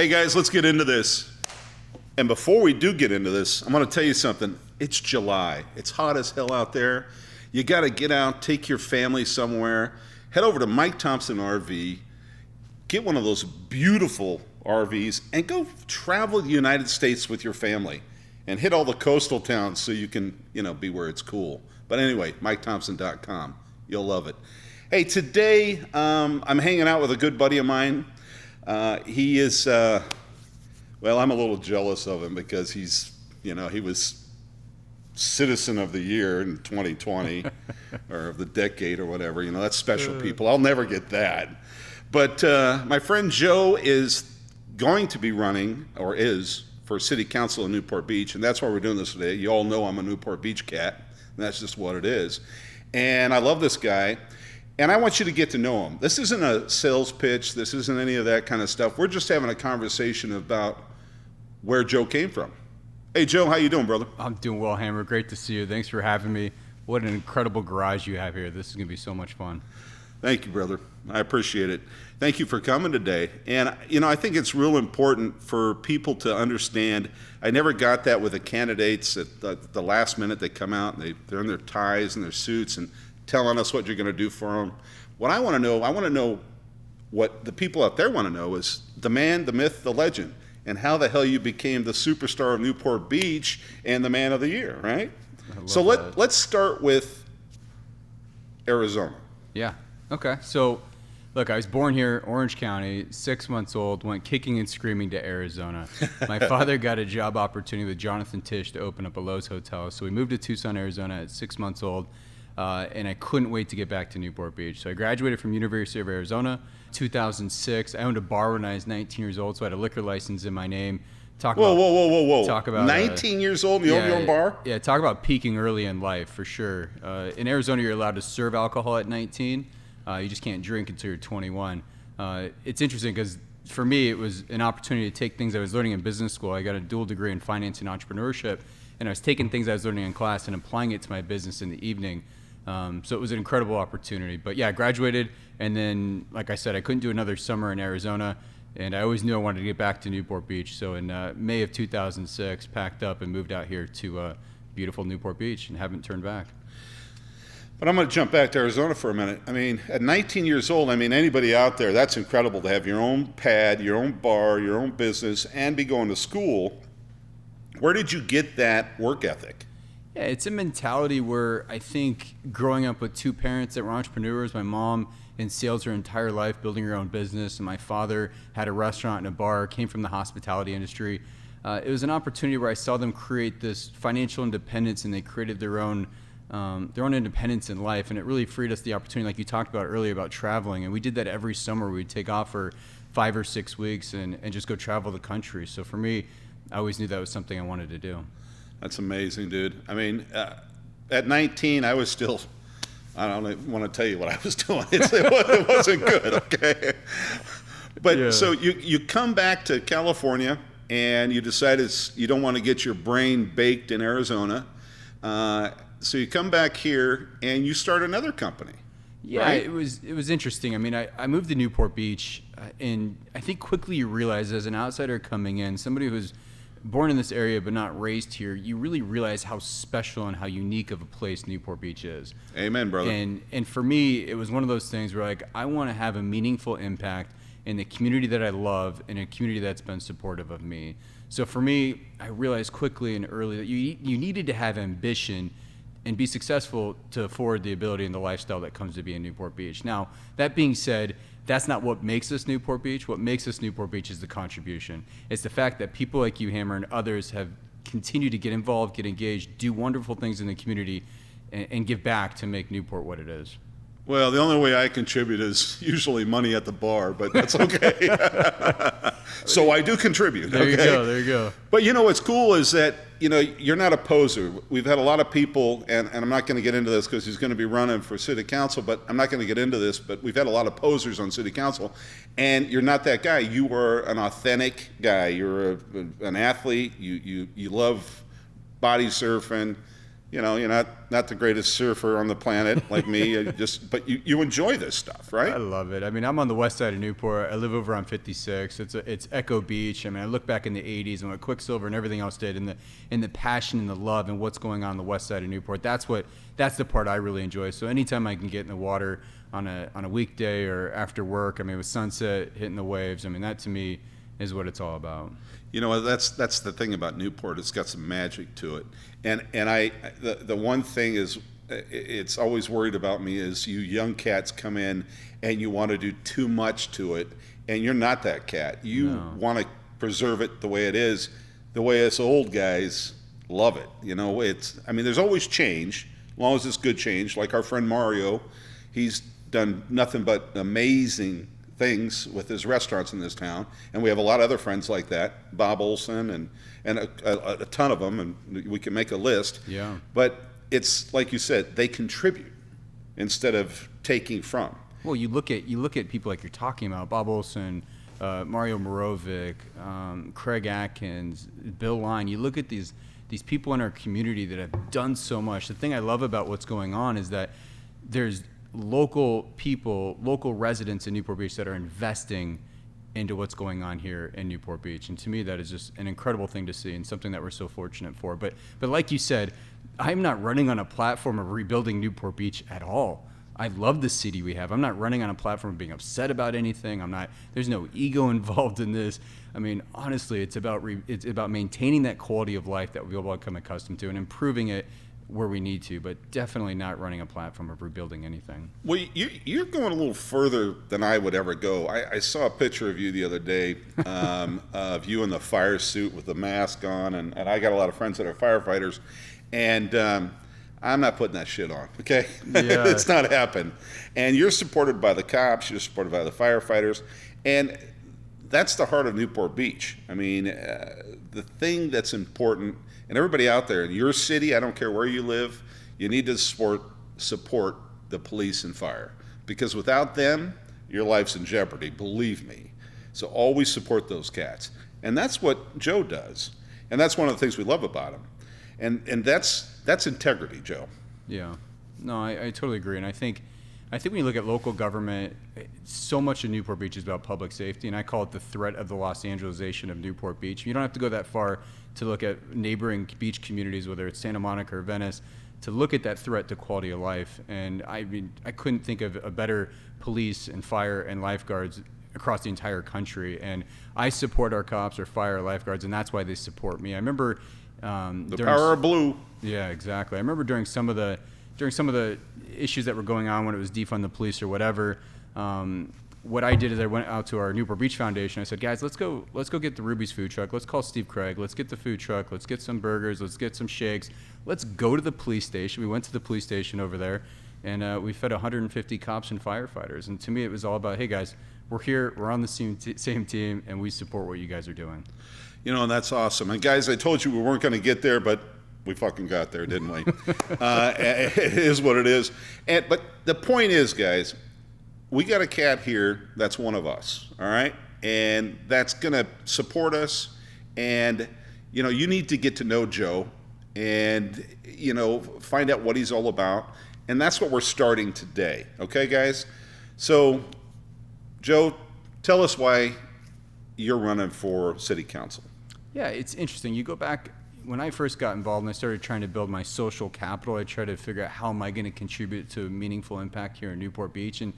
Hey guys, let's get into this. And before we do get into this, I'm going to tell you something. It's July. It's hot as hell out there. You got to get out, take your family somewhere, head over to Mike Thompson RV, get one of those beautiful RVs, and go travel the United States with your family and hit all the coastal towns so you can, be where it's cool. But anyway, MikeThompson.com. You'll love it. Hey, today I'm hanging out with a good buddy of mine. He is, I'm a little jealous of him because he was Citizen of the Year in 2020 or of the decade or whatever. That's special people. I'll never get that. But my friend Joe is going to be running, or is, for City Council in Newport Beach, and that's why we're doing this today. You all know I'm a Newport Beach cat, and that's just what it is. And I love this guy. And I want you to get to know him. This isn't a sales pitch. This isn't any of that kind of stuff. We're just having a conversation about where Joe came from. Hey, Joe, how you doing, brother? I'm doing well, Hammer. Great to see you. Thanks for having me. What an incredible garage you have here. This is going to be so much fun. Thank you, brother. I appreciate it. Thank you for coming today. And, I think it's real important for people to understand. I never got that with the candidates at the last minute. They come out and they're in their ties and their suits and telling us what you're going to do for them. What I want to know what the people out there want to know is the man, the myth, the legend, and how the hell you became the superstar of Newport Beach and the man of the year, right? So let's start with Arizona. Yeah. Okay. So, look, I was born here, Orange County, 6 months old, went kicking and screaming to Arizona. My father got a job opportunity with Jonathan Tisch to open up a Lowe's hotel. So we moved to Tucson, Arizona at 6 months old. And I couldn't wait to get back to Newport Beach. So I graduated from University of Arizona, 2006. I owned a bar when I was 19 years old, so I had a liquor license in my name. Whoa. Talk about 19 years old and you own your own bar? Yeah, talk about peaking early in life, for sure. In Arizona, you're allowed to serve alcohol at 19. You just can't drink until you're 21. It's interesting because for me, it was an opportunity to take things I was learning in business school. I got a dual degree in finance and entrepreneurship, and I was taking things I was learning in class and applying it to my business in the evening. So it was an incredible opportunity. But yeah, I graduated, and then, like I said, I couldn't do another summer in Arizona, and I always knew I wanted to get back to Newport Beach. So in May of 2006, packed up and moved out here to beautiful Newport Beach and haven't turned back. But I'm going to jump back to Arizona for a minute. At 19 years old, anybody out there, that's incredible to have your own pad, your own bar, your own business, and be going to school. Where did you get that work ethic? Yeah, it's a mentality where I think growing up with two parents that were entrepreneurs, my mom in sales her entire life, building her own business, and my father had a restaurant and a bar, came from the hospitality industry. It was an opportunity where I saw them create this financial independence, and they created their own independence in life, and it really freed us the opportunity, like you talked about earlier, about traveling. And we did that every summer. We'd take off for 5 or 6 weeks and just go travel the country. So for me, I always knew that was something I wanted to do. That's amazing, dude. At 19, I was still, I don't even want to tell you what I was doing. It wasn't good, okay? But yeah. So you come back to California, and you decided you don't want to get your brain baked in Arizona. So you come back here, and you start another company. Yeah, right? It was interesting. I moved to Newport Beach, and I think quickly you realize as an outsider coming in, somebody who's born in this area but not raised here, you really realize how special and how unique of a place Newport Beach is. Amen, brother. And for me, it was one of those things where I want to have a meaningful impact in the community that I love and a community that's been supportive of me. So for me, I realized quickly and early that you needed to have ambition and be successful to afford the ability and the lifestyle that comes to be in Newport Beach. Now, that being said, that's not what makes us Newport Beach. What makes us Newport Beach is the contribution. It's the fact that people like you, Hammer, and others have continued to get involved, get engaged, do wonderful things in the community, and give back to make Newport what it is. Well, the only way I contribute is usually money at the bar, but that's okay. So I do contribute. There you go. But what's cool is that, you're not a poser. We've had a lot of people, and I'm not going to get into this because he's going to be running for city council, but I'm not going to get into this, but we've had a lot of posers on city council, and you're not that guy. You are an authentic guy. You're an athlete. You love body surfing. you're not the greatest surfer on the planet like me. But you enjoy this stuff, right? I love it. I mean, I'm on the west side of Newport. I live over on 56. It's Echo Beach. I mean, I look back in the 80s and what Quicksilver and everything else did, and the passion and the love and what's going on the west side of Newport. That's the part I really enjoy. So anytime I can get in the water on a weekday or after work, I mean, with sunset hitting the waves, I mean, that to me is what it's all about. That's the thing about Newport. It's got some magic to it, and the one thing is, it's always worried about me is you young cats come in and you want to do too much to it, and you're not that cat. You want to preserve it the way it is, the way us old guys love it. There's always change, as long as it's good change. Like our friend Mario, he's done nothing but amazing things with his restaurants in this town, and we have a lot of other friends like that, Bob Olson and a ton of them, and we can make a list. Yeah. But it's like you said, they contribute instead of taking from. Well, you look at people like you're talking about, Bob Olson, Mario Morovic, Craig Atkins, Bill Line. You look at these people in our community that have done so much. The thing I love about what's going on is that there's local people, local residents in Newport Beach that are investing into what's going on here in Newport Beach. And to me, that is just an incredible thing to see and something that we're so fortunate for. But like you said, I'm not running on a platform of rebuilding Newport Beach at all. I love the city we have. I'm not running on a platform of being upset about anything. There's no ego involved in this. I mean, honestly, it's about maintaining that quality of life that we've all become accustomed to and improving it where we need to, but definitely not running a platform of rebuilding anything. Well, you're going a little further than I would ever go. I saw a picture of you the other day, of you in the fire suit with the mask on, and I got a lot of friends that are firefighters, and I'm not putting that shit on, okay? Yeah. It's not happening. And you're supported by the cops, you're supported by the firefighters, and that's the heart of Newport Beach. I mean, the thing that's important, and everybody out there in your city, I don't care where you live, you need to support the police and fire. Because without them, your life's in jeopardy, believe me. So always support those cats. And that's what Joe does. And that's one of the things we love about him. And that's integrity, Joe. Yeah. No, I totally agree. And I think when you look at local government, so much of Newport Beach is about public safety, and I call it the threat of the Los Angelesization of Newport Beach. You don't have to go that far to look at neighboring beach communities, whether it's Santa Monica or Venice, to look at that threat to quality of life. And I mean, I couldn't think of a better police and fire and lifeguards across the entire country. And I support our cops, our fire, lifeguards, and that's why they support me. I remember the power of blue. Yeah, exactly. I remember during some of the issues that were going on when it was defund the police or whatever, what I did is I went out to our Newport Beach Foundation. I said, guys, let's go get the Ruby's food truck. Let's call Steve Craig. Let's get the food truck. Let's get some burgers. Let's get some shakes. Let's go to the police station. We went to the police station over there, and we fed 150 cops and firefighters. And to me, it was all about, hey, guys, we're here. We're on the same team, and we support what you guys are doing. And that's awesome. And guys, I told you we weren't going to get there, but we fucking got there, didn't we? It is what it is. But the point is, guys, we got a cat here that's one of us, all right? And that's going to support us. And, you need to get to know Joe and, find out what he's all about. And that's what we're starting today. Okay, guys? So, Joe, tell us why you're running for city council. Yeah, it's interesting. You go back, when I first got involved and I started trying to build my social capital, I tried to figure out how am I going to contribute to a meaningful impact here in Newport Beach. And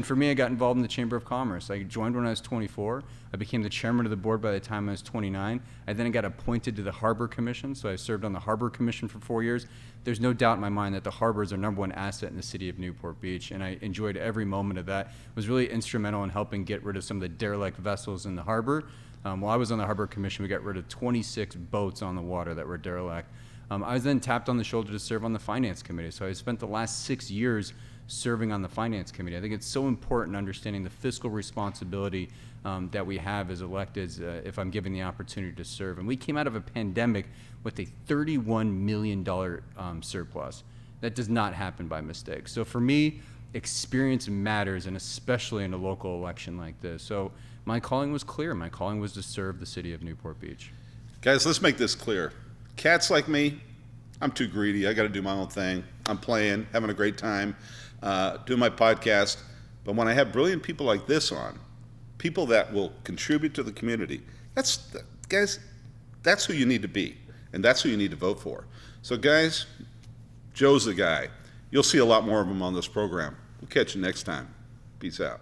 for me, I got involved in the Chamber of Commerce. I joined when I was 24. I became the chairman of the board by the time I was 29. I then got appointed to the Harbor Commission, so I served on the Harbor Commission for 4 years. There's no doubt in my mind that the harbor is our number one asset in the city of Newport Beach, and I enjoyed every moment of that. It was really instrumental in helping get rid of some of the derelict vessels in the harbor. While I was on the Harbor Commission, we got rid of 26 boats on the water that were derelict. I was then tapped on the shoulder to serve on the Finance Committee, so I spent the last 6 years serving on the Finance Committee. I think it's so important understanding the fiscal responsibility that we have as electeds if I'm given the opportunity to serve. And we came out of a pandemic with a $31 million surplus. That does not happen by mistake. So for me, experience matters, and especially in a local election like this. So my calling was clear. My calling was to serve the city of Newport Beach. Guys, let's make this clear. Cats like me, I'm too greedy. I got to do my own thing. I'm playing, having a great time, doing my podcast. But when I have brilliant people like this on, people that will contribute to the community, guys, that's who you need to be, and that's who you need to vote for. So, guys, Joe's the guy. You'll see a lot more of him on this program. We'll catch you next time. Peace out.